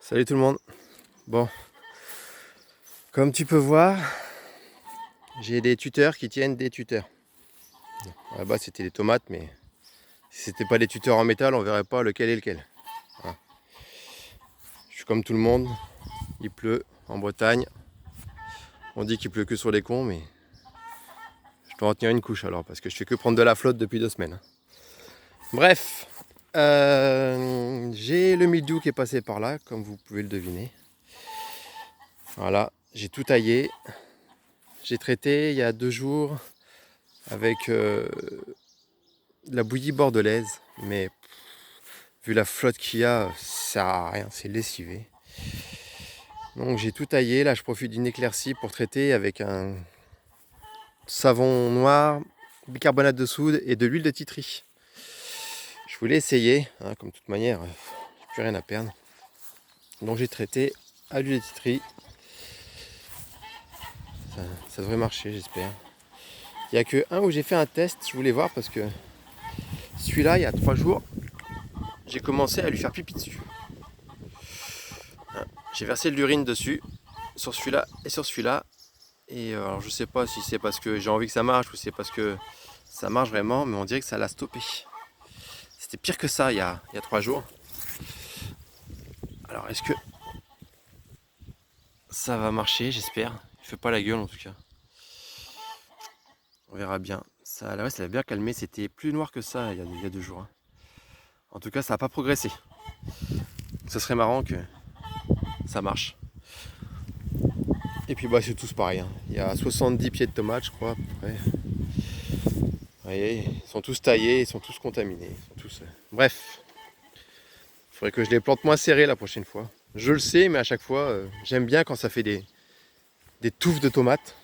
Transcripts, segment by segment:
Salut tout le monde. Bon, comme tu peux voir, j'ai des tuteurs qui tiennent des tuteurs. Là-bas c'était les tomates, mais si c'était pas des tuteurs en métal, on verrait pas lequel est lequel. Voilà. Je suis comme tout le monde, il pleut en Bretagne. On dit qu'il pleut que sur les cons, mais je dois en tenir une couche alors, parce que je fais que prendre de la flotte depuis 2 semaines. Bref, j'ai le mildiou qui est passé par là, comme vous pouvez le deviner. Voilà, j'ai tout taillé. J'ai traité il y a 2 jours avec de la bouillie bordelaise, mais vu la flotte qu'il y a, ça sert à rien, c'est lessivé. Donc j'ai tout taillé, là je profite d'une éclaircie pour traiter avec un savon noir, bicarbonate de soude et de l'huile de titri. Je voulais essayer, hein, comme de toute manière, j'ai plus rien à perdre. Donc j'ai traité à l'huile de titri. Ça devrait marcher, j'espère. Il n'y a que un où j'ai fait un test, je voulais voir parce que celui-là, il y a 3 jours, j'ai commencé à lui faire pipi dessus. J'ai versé de l'urine dessus, sur celui-là et sur celui-là. Et alors je sais pas si c'est parce que j'ai envie que ça marche ou c'est parce que ça marche vraiment, mais on dirait que ça l'a stoppé. C'était pire que ça il y a 3 jours. Alors est-ce que ça va marcher? J'espère. Il fait pas la gueule en tout cas. On verra bien. Ça, là, ça l'a bien calmé. C'était plus noir que ça il y a 2 jours. Hein. En tout cas, ça n'a pas progressé. Ce serait marrant que ça marche. Et puis bah c'est tous pareil. Hein. Il y a 70 pieds de tomates, je crois, à peu près. Vous voyez, ils sont tous taillés, ils sont tous contaminés. Ils sont tous... Bref, il faudrait que je les plante moins serrés la prochaine fois. Je le sais, mais à chaque fois, j'aime bien quand ça fait des touffes de tomates.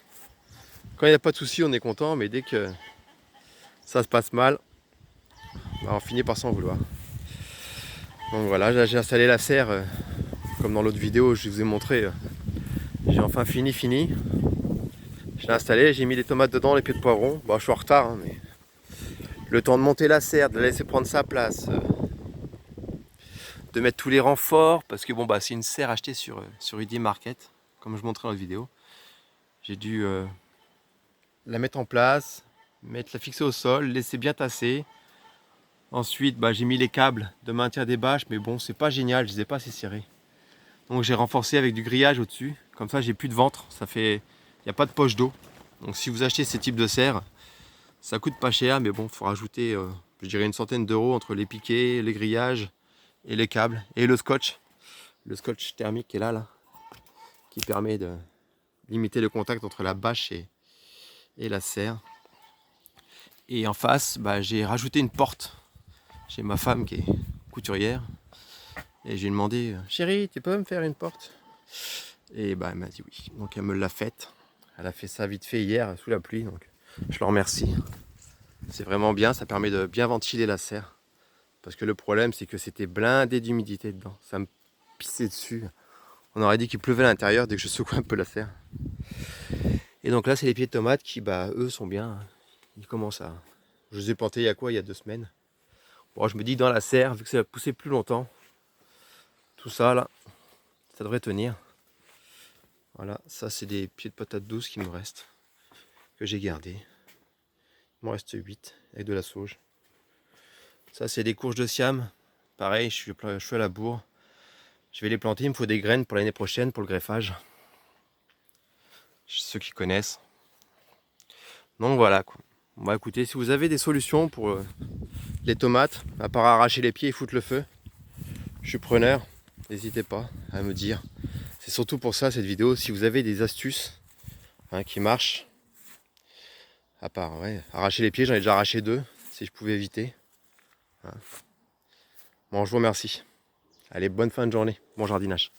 Quand il n'y a pas de souci, on est content, mais dès que ça se passe mal, bah, on finit par s'en vouloir. Donc voilà, là j'ai installé la serre, comme dans l'autre vidéo, je vous ai montré. J'ai enfin fini. Je l'ai installé, j'ai mis les tomates dedans, les pieds de poivron. Bon, je suis en retard, hein, mais le temps de monter la serre, de la laisser prendre sa place, de mettre tous les renforts, parce que bon bah c'est une serre achetée sur ID Market, comme je montrais dans la vidéo. J'ai dû la mettre en place, la fixer au sol, laisser bien tasser. Ensuite bah, j'ai mis les câbles de maintien des bâches, mais bon c'est pas génial, je les ai pas assez serrés. Donc j'ai renforcé avec du grillage au-dessus, comme ça j'ai plus de ventre, il n'y a pas de poche d'eau. Donc si vous achetez ces types de serres, ça coûte pas cher, mais bon, il faut rajouter, je dirais, une centaine d'euros entre les piquets, les grillages et les câbles et le scotch thermique qui est là, qui permet de limiter le contact entre la bâche et la serre. Et en face, bah, j'ai rajouté une porte. J'ai ma femme qui est couturière et j'ai demandé, chérie, tu peux me faire une porte? Et bah, elle m'a dit oui. Donc elle me l'a faite. Elle a fait ça vite fait hier sous la pluie, donc je le remercie. C'est vraiment bien, ça permet de bien ventiler la serre. Parce que le problème, c'est que c'était blindé d'humidité dedans. Ça me pissait dessus. On aurait dit qu'il pleuvait à l'intérieur dès que je secouais un peu la serre. Et donc là, c'est les pieds de tomates qui, bah, eux, sont bien. Ils commencent à... Je les ai plantés il y a quoi? Il y a 2 semaines. Bon, je me dis que dans la serre, vu que ça va pousser plus longtemps, tout ça, là, ça devrait tenir. Voilà, ça, c'est des pieds de patates douces qui me restent. Que j'ai gardés. Il m'en reste 8 avec de la sauge. Ça, c'est des courges de siam. Pareil, je suis à la bourre. Je vais les planter, il me faut des graines pour l'année prochaine, pour le greffage. Ceux qui connaissent. Donc voilà quoi. Bon, bah, écoutez, si vous avez des solutions pour les tomates, à part arracher les pieds et foutre le feu, je suis preneur. N'hésitez pas à me dire. C'est surtout pour ça cette vidéo. Si vous avez des astuces qui marchent, à part arracher les pieds, j'en ai déjà arraché 2, si je pouvais éviter. Bon, je vous remercie. Allez, bonne fin de journée, bon jardinage.